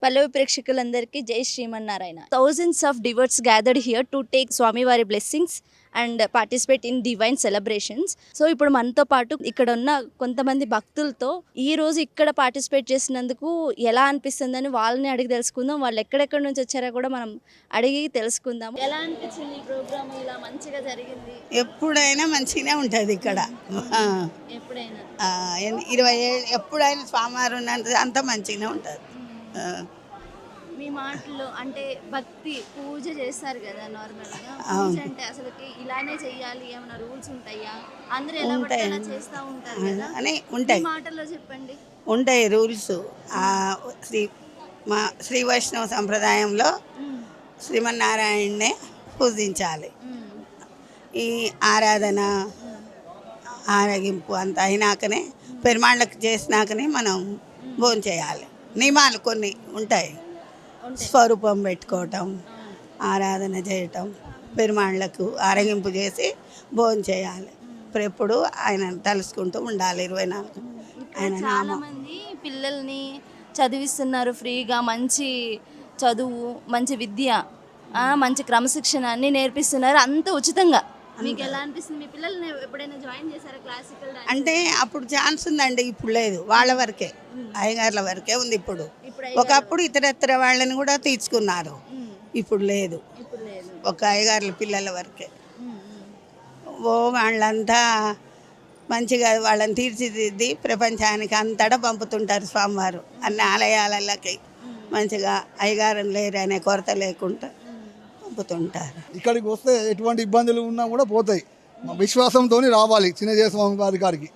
పల్లవి ప్రేక్షకులందరికీ జై Srimannarayana. Thousands of devotees gathered here to take స్వామివారి blessings and participate in divine celebrations. So ఇప్పుడు మనతో పాటు ఇక్కడ ఉన్న కొంతమంది భక్తులతో ఈ రోజు ఇక్కడ పార్టిసిపేట్ చేసినందుకు ఎలా అనిపిస్తుందని వాళ్ళని అడిగి తెలుసుకుందాం. వాళ్ళు ఎక్కడెక్కడి నుంచి వచ్చారో కూడా మనం అడిగి తెలుసుకుందాం. ఎలా అనిపించింది ఈ ప్రోగ్రామ్? ఇలా మంచిగా జరిగింది. ఎప్పుడైనా మంచిగానే ఉంటుంది ఇక్కడ. ఎప్పుడైనా 20 ఏళ్ళు ఎప్పుడైనా స్వామివారు ఉన్నంత అంతా మంచిగానే ఉంటుంది. మీ మాటలు అంటే భక్తి పూజ చేస్తారు కదా నార్మల్గా. పూజ అంటే అసలు ఇలానే చెయ్యాలి, ఏమైనా రూల్స్ ఉంటాయా? అందరూ ఎలా పడితే అలా చేస్తూ ఉంటారు కదా అని ఉంటాయి. మాటల్లో చెప్పండి. ఉంటాయి రూల్స్. శ్రీ వైష్ణవ సంప్రదాయంలో శ్రీమన్నారాయణనే పూజించాలి. ఈ ఆరాధన ఆరగింపు అంత అయినాకనే పెరుమాళ్ళకి చేసినాకనే మనం భోజనం చేయాలి. నియమాలు కొన్ని ఉంటాయి. స్వరూపం పెట్టుకోవటం, ఆరాధన చేయటం, పెరుమాళ్ళకు ఆరగింపు చేసి భోజనం చేయాలి. ఎప్పుడు ఆయన తలుసుకుంటూ ఉండాలి 24. ఆయన చాలా మంది పిల్లల్ని చదివిస్తున్నారు ఫ్రీగా. మంచి చదువు, మంచి విద్య, మంచి క్రమశిక్షణ అన్ని నేర్పిస్తున్నారు, అంత ఉచితంగా. మీకు ఎలా అనిపిస్తుంది? మీ పిల్లల్ని ఎప్పుడైనా జాయిన్ చేశారా క్లాసికల్ డాన్స్? అంటే అప్పుడు ఛాన్స్ ఉందండి, ఇప్పుడు లేదు. వాళ్ళ వరకే, అయ్యగార్ల వరకే ఉంది ఇప్పుడు. ఒకప్పుడు ఇతరత్ర వాళ్ళని కూడా తీసుకున్నారు, ఇప్పుడు లేదు. ఒక అయ్యగార్ల పిల్లల వరకే. వాళ్ళంతా మంచిగా వాళ్ళని తీర్చిదిద్ది ప్రపంచానికి అంతటా పంపుతుంటారు స్వామివారు. అన్ని ఆలయాలకి మంచిగా అయ్యగారం లేరు అనే కొరత లేకుండా పంపుతుంటారు. ఇక్కడికి వస్తే ఎటువంటి ఇబ్బందులు ఉన్నా కూడా పోతాయి. విశ్వాసంతో రావాలి చిన్నజయ స్వామి వారి గారికి,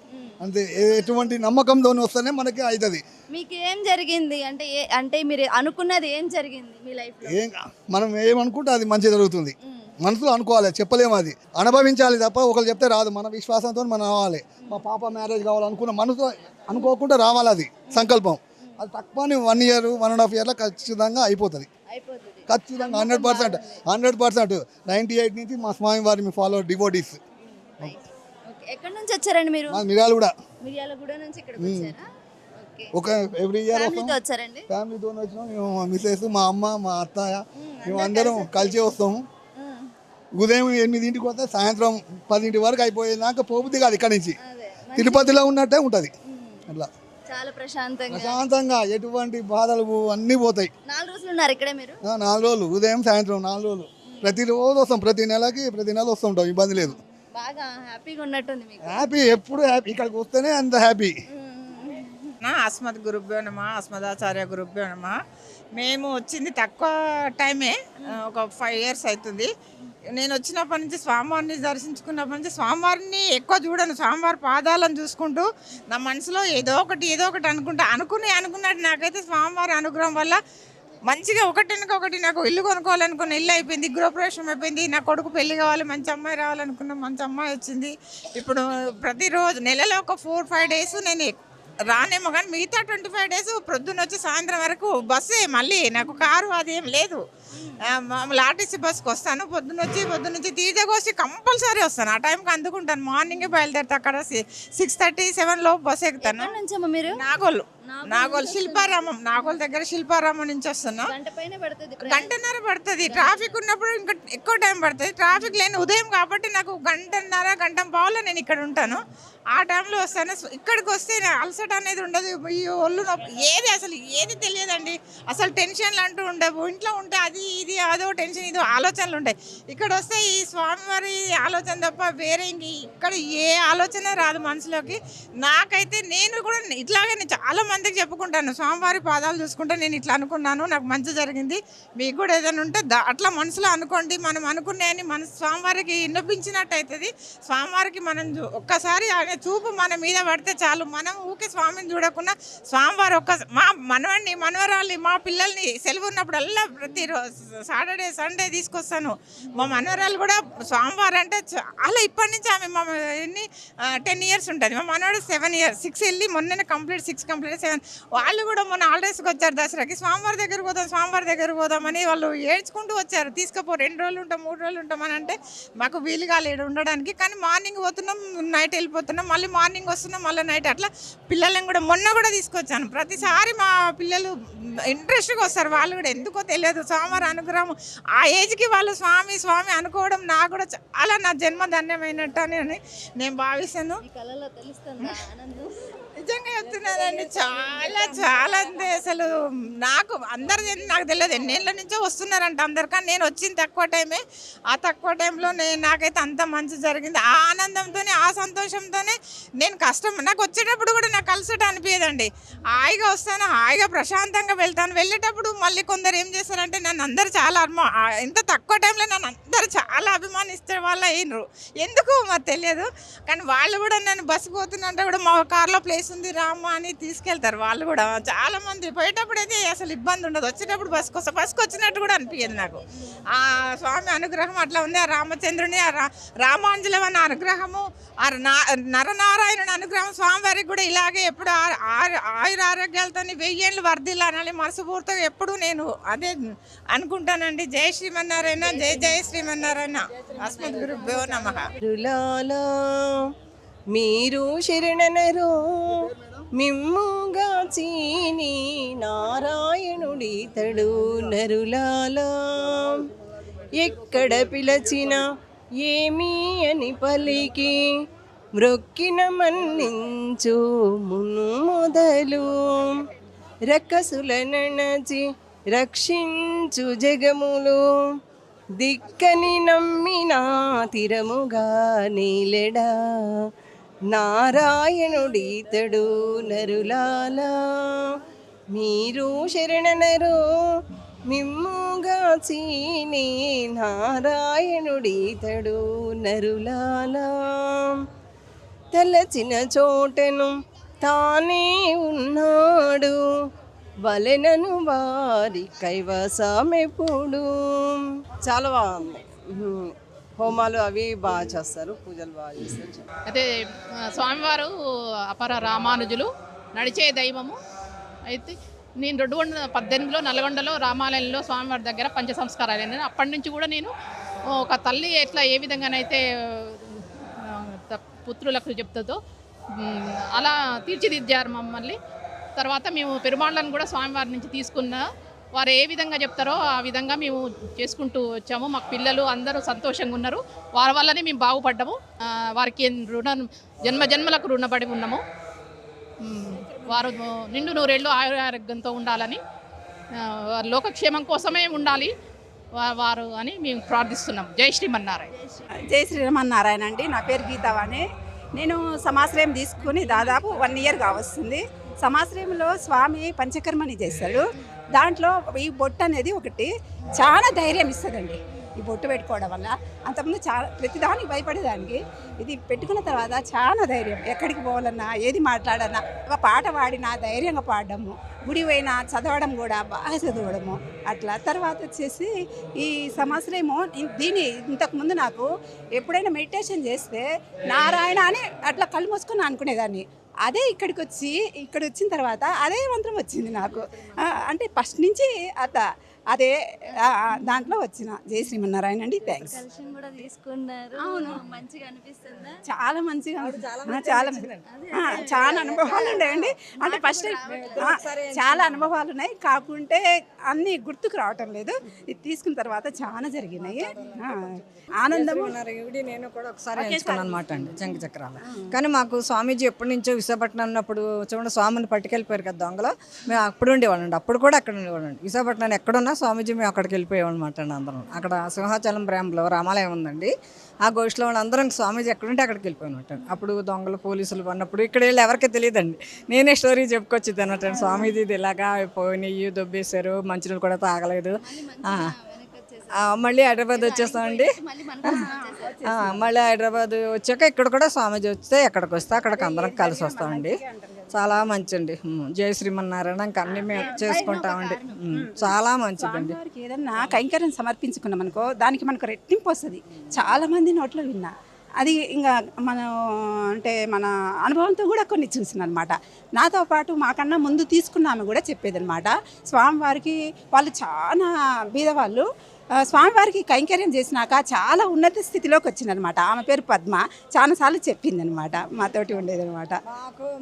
అంతే. ఎటువంటి నమ్మకంతో వస్తేనే మనకి అవుతుంది. మీకు ఏం జరిగింది అంటే అంటే మీరు అనుకున్నది ఏం జరిగింది మీ లైఫ్లో? మనం ఏమనుకుంటే అది మంచి జరుగుతుంది. మనసులో అనుకోవాలి, చెప్పలేము. అది అనుభవించాలి తప్ప ఒకరు చెప్తే రాదు. మన విశ్వాసంతో మనం రావాలి. మా పాప మ్యారేజ్ కావాలనుకున్న మనసులో అనుకోకుండా రావాలి. అది సంకల్పం. అది తక్కువ 1 year 1.5 yearలో ఖచ్చితంగా అయిపోతుంది. ఖచ్చితంగా 100%. 98 నుంచి మా స్వామి వారి ఫాలో డివోటీస్. ఎక్కడి నుంచి వచ్చారండి మీరు? మిర్యాలగూడ నుంచి ఇక్కడికి వచ్చారా? ఒక ఎవ్రీ ఇయర్ వచ్చారండి. ఫ్యామిలీతో వచ్చినాం. మేము మిసెస్, మా అమ్మ, మా అత్తయ్య, మేము అందరం కలిసి వస్తాము. ఉదయం 8 వస్తే సాయంత్రం 10 వరకు అయిపోయేదాకా పోబుద్ది కాదు. ఇక్కడ నుంచి తిరుపతిలో ఉన్నట్టే ఉంటుంది. అట్లా చాలా ప్రశాంతంగా ఎటువంటి బాధలు అన్నీ పోతాయి. 4 రోజులు ఉన్నారు ఇక్కడే మీరు? 4 రోజులు, ఉదయం సాయంత్రం 4 రోజులు. ప్రతిరోజు వస్తాం, ప్రతి నెల వస్తుంటాం. ఇబ్బంది లేదు. బాగా హ్యాపీగా ఉన్నట్టుంది మీకు? హ్యాపీ, ఎప్పుడు హ్యాపీ. ఇక్కడికి వస్తేనే అంత హ్యాపీ. అస్మద్ గురుభ్యో నమః, అస్మదాచార్య గురుభ్యో నమః. మేము వచ్చింది తక్కువ టైమే, ఒక 5 years అవుతుంది. నేను వచ్చినప్పటి నుంచి స్వామివారిని దర్శించుకున్నప్పటి నుంచి స్వామివారిని ఎక్కువ చూడను. స్వామివారి పాదాలను చూసుకుంటూ నా మనసులో ఏదో ఒకటి అనుకున్నట్టు నాకైతే స్వామివారి అనుగ్రహం వల్ల మంచిగా ఒకటి నాకు ఇల్లు కొనుక్కోవాలనుకున్న ఇల్లు అయిపోయింది, గృహప్రవేశం అయిపోయింది. నా కొడుకు పెళ్లి కావాలి, మంచి అమ్మాయి రావాలనుకున్న మంచి అమ్మాయి వచ్చింది. ఇప్పుడు ప్రతిరోజు నెలలో ఒక 4-5 days నేను రానేమో, కానీ మిగతా 25 days ప్రొద్దున వచ్చి సాయంత్రం వరకు బస్సే. మళ్ళీ నాకు కారు అదేం లేదు. మామూలు ఆర్టీసీ బస్కి వస్తాను. పొద్దున్న నుంచి తీర్థగోష్ఠి కంపల్సరీ వస్తాను. ఆ టైంకి అందుకుంటాను. మార్నింగే బయలుదేరుతా. అక్కడ 6:30-7 లోపు బస్సు ఎక్కుతాను. నాగోల్ శిల్పారామం, నాగోల్ దగ్గర శిల్పారామం నుంచి వస్తున్నాం. గంటన్నర పడుతుంది. ట్రాఫిక్ ఉన్నప్పుడు ఇంకా ఎక్కువ టైం పడుతుంది. ట్రాఫిక్ లేని ఉదయం కాబట్టి నాకు గంట పావులో నేను ఇక్కడ ఉంటాను. ఆ టైంలో వస్తాను. ఇక్కడికి వస్తే అలసట అనేది ఉండదు. ఈ ఒళ్ళు నొప్పి ఏది తెలియదండి. అసలు టెన్షన్లు అంటూ ఉండవు. ఇంట్లో ఉంటే అది ఇది అదో టెన్షన్, ఇదో ఆలోచనలు ఉంటాయి. ఇక్కడ వస్తే ఈ స్వామివారి ఆలోచన తప్ప వేరే ఇక్కడ ఏ ఆలోచన రాదు మనసులోకి. నాకైతే నేను కూడా ఇట్లాగే చాలా మందికి చెప్పుకుంటాను. స్వామివారి పాదాలు చూసుకుంటే నేను ఇట్లా అనుకున్నాను, నాకు మంచి జరిగింది. మీకు కూడా ఏదైనా ఉంటే అట్లా మనసులో అనుకోండి. మనం అనుకున్నాయని మన స్వామివారికి విన్నపించినట్టు అవుతుంది. స్వామివారికి మనం ఒక్కసారి ఆయన చూపు మన మీద పడితే చాలు. మనం ఊకే స్వామిని చూడకుండా స్వామివారు మా మనవరాల్ని, మా పిల్లల్ని సెలవు ఉన్నప్పుడల్లా ప్రతిరోజు సాటర్డే సండే తీసుకొస్తాను. మా మనవరాలు కూడా స్వామివారు అంటే చాలా ఇప్పటి నుంచి ఆమె 10 years ఉంటుంది. మా మనవాడు 7 years, 6 వెళ్ళి మొన్ననే 6 కంప్లీట్ వాళ్ళు కూడా మొన్న హాలిడేస్కి వచ్చారు దసరాకి, స్వామివారి దగ్గరికి పోదామని వాళ్ళు ఏడ్చుకుంటూ వచ్చారు. తీసుకుపో 2 రోజులు ఉంటాం 3 రోజులు ఉంటామని అంటే మాకు వీలు కాలేదు ఉండడానికి. కానీ మార్నింగ్ పోతున్నాం, నైట్ వెళ్ళిపోతున్నాం, మళ్ళీ మార్నింగ్ వస్తున్నాం, మళ్ళీ నైట్. అట్లా పిల్లలను కూడా మొన్న కూడా తీసుకొచ్చాను. ప్రతిసారి మా పిల్లలు ఇంట్రెస్ట్గా వస్తారు. వాళ్ళు కూడా ఎందుకో తెలియదు స్వామివారి అనుగ్రహం ఆ ఏజ్కి వాళ్ళు స్వామి స్వామి అనుకోవడం నాకు కూడా చాలా నా జన్మ ధన్యమైనట్టు అని నేను భావిస్తాను. నిజంగా చెప్తున్నానండి, చాలా అంటే అసలు నాకు నాకు తెలియదు ఎన్నేళ్ళ నుంచో వస్తున్నారంట అందరికన్నా. నేను వచ్చిన తక్కువ టైమే, ఆ తక్కువ టైంలో నాకైతే అంత మంచి జరిగింది. ఆ ఆనందంతోనే ఆ సంతోషంతోనే నేను నాకు వచ్చేటప్పుడు కూడా నాకు అలసట అనిపించదండి. హాయిగా వస్తాను, హాయిగా ప్రశాంతంగా వెళ్తాను. వెళ్ళేటప్పుడు మళ్ళీ కొందరు ఏం చేస్తారంటే నన్ను అందరు చాలా ఇంత తక్కువ టైంలో నన్ను అందరు చాలా అభిమానిస్తే వాళ్ళు అయినరు, ఎందుకు మరి తెలియదు. కానీ వాళ్ళు కూడా నన్ను బస్సు పోతున్నంటే కూడా మా కార్లో ప్లేస్ ఉంది రామ్మ అని తీసుకెళ్తారు. వాళ్ళు కూడా చాలా మంది పోయేటప్పుడు అయితే అసలు ఇబ్బంది ఉండదు, వచ్చేటప్పుడు బస్సుకు వచ్చినట్టు కూడా అనిపించదు నాకు. ఆ స్వామి అనుగ్రహం అట్లా ఉంది. ఆ రామచంద్రుని ఆ రామాంజలం అన్న అనుగ్రహము, ఆ నరనారాయణుని అనుగ్రహం స్వామివారికి కూడా ఇలాగే ఎప్పుడు ఆయుర ఆరోగ్యాలతో 1000 ఏళ్ళు వర్ధిల్లాలని మనస్ఫూర్తిగా ఎప్పుడు నేను అదే అనుకుంటానండి. జై శ్రీమన్నారాయణ, జై జై శ్రీమన్నారాయణ. అస్మద్ గురుభ్యో నమః. మీరు శరణనరో మిమ్ముగా చీని నారాయణుడితడు నరులాలా. ఎక్కడ పిలచిన ఏమీ అని పలికి మ్రొక్కిన మన్నించు మును మొదలు. రక్కసుల నణచి రక్షించు జగములు దిక్కని నమ్మినా తిరముగా నీలెడా. నారాయణుడితడు నరులాలా. మీరు శరణనరో మిమ్ముగా చీని నారాయణుడితడు నరులాలా. తలచిన చోటను తానే ఉన్నాడు వలెనను వారి కైవసమెప్పుడు. చాలా బాగుంది. హోమాలు అవి బాగా చేస్తారు, పూజలు బాగా చేస్తారు. అయితే స్వామివారు అపర రామానుజులు, నడిచే దైవము. అయితే నేను 2018లో నల్గొండలో రామాలయంలో స్వామివారి దగ్గర పంచ సంస్కారాలు అయినాయి. అప్పటి నుంచి కూడా నేను ఒక తల్లి ఎట్లా ఏ విధంగానైతే పుత్రులకు చెప్తుందో అలా తీర్చిదిద్దారు మమ్మల్ని. తర్వాత మేము పెరుమాళ్ళను కూడా స్వామివారి నుంచి తీసుకున్న వారు ఏ విధంగా చెప్తారో ఆ విధంగా మేము చేసుకుంటూ వచ్చాము. మాకు పిల్లలు అందరూ సంతోషంగా ఉన్నారు, వారి వల్లనే మేము బాగుపడ్డాము. వారికి జన్మలకు రుణపడి ఉన్నాము. వారు నిండు 100 ఏళ్ళు ఆరోగ్యంతో ఉండాలని, లోకక్షేమం కోసమే ఉండాలి వారు అని మేము ప్రార్థిస్తున్నాం. జై శ్రీమన్నారాయణ. జై శ్రీమన్నారాయణ అండి. నా పేరు గీతావాణి. నేను సమాశ్రయం తీసుకుని దాదాపు 1 ఇయర్ కావస్తుంది. సమాశ్రయంలో స్వామి పంచకర్మని చేస్తాడు. దాంట్లో ఈ బొట్టు అనేది ఒకటి చాలా ధైర్యం ఇస్తుందండి. ఈ బొట్టు పెట్టుకోవడం వల్ల అంతకుముందు చాలా ప్రతిదానికి భయపడేదానికి, ఇది పెట్టుకున్న తర్వాత చాలా ధైర్యం. ఎక్కడికి పోవాలన్నా, ఏది మాట్లాడాలన్నా, ఒక పాట పాడినా ధైర్యంగా పాడడము, గుడి పోయినా చదవడం కూడా బాగా చదవడము. అట్లా తర్వాత వచ్చేసి ఈ సంవత్సరము దీని ఇంతకుముందు నాకు ఎప్పుడైనా మెడిటేషన్ చేస్తే నారాయణ అని అట్లా కళ్ళు మూసుకొని అనుకునేదాన్ని. అదే ఇక్కడ వచ్చిన తర్వాత అదే మంత్రం వచ్చింది నాకు. అంటే ఫస్ట్ నుంచి అదే దాంట్లో వచ్చిన. జై శ్రీమన్నారాయణ అండి. థ్యాంక్స్. కూడా తీసుకున్నారు. అవును, మంచిగా అనిపిస్తుందా? చాలా మంచిగా, చాలా అనుభవాలు ఉన్నాయండి. అంటే ఫస్ట్ చాలా అనుభవాలు ఉన్నాయి, కాకుంటే అన్నీ గుర్తుకు రావటం లేదు. ఇది తీసుకున్న తర్వాత చాలా జరిగినాయి. ఆనందము. నేను కూడా ఒకసారి ఎంచుకున్నాను అనమాట అండి జంగ చక్రాలు. కానీ మాకు స్వామీజీ ఎప్పటి నుంచో విశాఖపట్నం ఉన్నప్పుడు చూడండి స్వామిని పట్టుకెళ్ళిపోయారు కదా దొంగలో, మేము అప్పుడు ఉండేవాళ్ళండి. అప్పుడు కూడా అక్కడ ఉండేవాళ్ళండి. విశాఖపట్నం ఎక్కడున్నా స్వామీజీ మేము అక్కడికి వెళ్ళిపోయామన్నమాట అండి అందరం. అక్కడ సింహాచలం బ్రాంలో రామాలయం ఉందండి, ఆ గోష్ఠిలో వాళ్ళందరం స్వామీజీ ఎక్కడుంటే అక్కడికి వెళ్ళిపోయామన్నమాట. అప్పుడు దొంగలు పోలీసులు ఉన్నప్పుడు ఇక్కడ వెళ్ళి ఎవరికి తెలియదండి, నేనే స్టోరీ చెప్పుకొచ్చింది అనమాట. స్వామీజీ ఇది ఇలాగా పోయినాయి, దొబ్బేశారు, మంచినీళ్ళు కూడా తాగలేదు. మళ్ళీ హైదరాబాద్ వచ్చేస్తామండి. మళ్ళీ హైదరాబాద్ వచ్చాక ఇక్కడ కూడా స్వామీజీ వస్తే ఎక్కడికి వస్తే అక్కడికి అందరం కలిసి వస్తామండి. చాలా మంచిదండి. జై శ్రీమన్నారాయణ ఇంకా అన్నీ మేము చేసుకుంటామండి. చాలా మంచిదండి. ఏదన్నా కైంకర్యం సమర్పించుకున్నాం అనుకో, దానికి మనకు రెట్టింపు వస్తుంది. చాలా మంది నోట్లో విన్నా అది ఇంకా మనం అంటే మన అనుభవంతో కూడా కొన్ని చూసిన అనమాట. నాతో పాటు మాకన్నా ముందు తీసుకున్న ఆమె కూడా చెప్పేదనమాట. స్వామివారికి వాళ్ళు చాలా బీదవాళ్ళు, స్వామివారికి కైంకర్యం చేసినాక చాలా ఉన్నత స్థితిలోకి వచ్చిందనమాట. ఆమె పేరు పద్మ. చాలాసార్లు చెప్పిందనమాట, మాతోటి ఉండేదనమాట.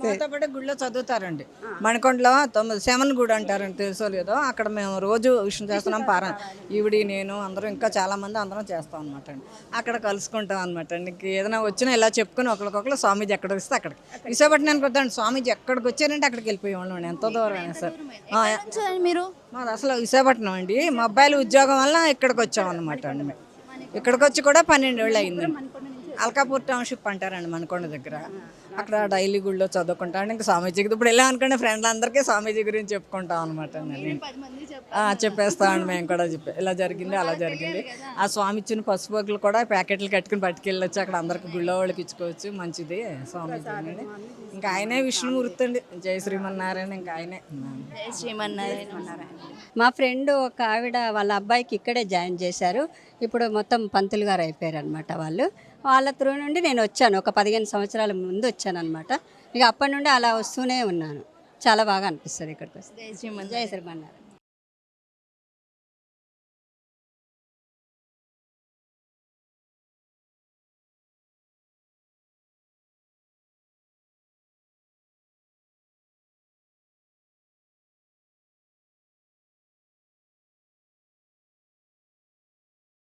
మాతో పాటు గుడిలో చదువుతారండి. మణికొండలో 9 సేమన్ గుడి అంటారండి, తెలుసో లేదో. అక్కడ మేము రోజు విష్ణు చేస్తున్నాం, ఈవిడి నేను అందరం ఇంకా చాలామంది అందరం చేస్తాం అనమాట అండి. అక్కడ కలుసుకుంటాం అనమాట అండి. ఏదైనా వచ్చినా ఇలా చెప్పుకొని ఒకరికొకరు స్వామీజీ ఎక్కడికి వస్తే అక్కడికి. విశాఖపట్నానికి వద్దండి, స్వామీజీ ఎక్కడికి వచ్చారంటే అక్కడికి వెళ్ళిపోయేవాళ్ళం. ఎంతో దూరం అయినా సార్. మీరు మాది అసలు విశాఖపట్నం అండి. మా అబ్బాయిలు ఉద్యోగం వల్ల ఇక్కడికి వచ్చామన్నమాట అండి. మేము ఇక్కడికి వచ్చి కూడా 12 ఏళ్ళు అయిందండి. అల్కాపూర్ టౌన్షిప్ అంటారండి మణికొండ దగ్గర. అక్కడ డైలీ గుళ్ళో చదువుకుంటాను. ఇంకా స్వామీజీకి ఇప్పుడు ఎలా అనుకునే ఫ్రెండ్లు అందరికీ స్వామీజీ గురించి చెప్పుకుంటాం అనమాట. చెప్పేస్తామండి మేము కూడా. ఇలా జరిగింది అలా జరిగింది. ఆ స్వామి ఇచ్చిన పసుపులు కూడా ప్యాకెట్లు కట్టుకుని పట్టుకెళ్ళొచ్చు, అక్కడ అందరికి గుళ్ళో వాళ్ళకి ఇచ్చుకోవచ్చు. మంచిది స్వామీజీ అండి. ఇంకా ఆయనే విష్ణుమూర్తి అండి. జై శ్రీమన్నారాయణ. ఇంకా ఆయనే జై శ్రీమన్నారాయణ. మా ఫ్రెండ్ ఒక ఆవిడ వాళ్ళ అబ్బాయికి ఇక్కడే జాయిన్ చేశారు. ఇప్పుడు మొత్తం పంతులు గారు అయిపోయారు అనమాట వాళ్ళు. వాళ్ళ త్రూ నుండి నేను వచ్చాను, ఒక 15 సంవత్సరాల ముందు వచ్చాను అనమాట. ఇక అప్పటి నుండి అలా వస్తూనే ఉన్నాను. చాలా బాగా అనిపిస్తుంది ఇక్కడికి వస్తే. జై శ్రీమన్నారాయణ. జై శ్రీమన్నారాయణ.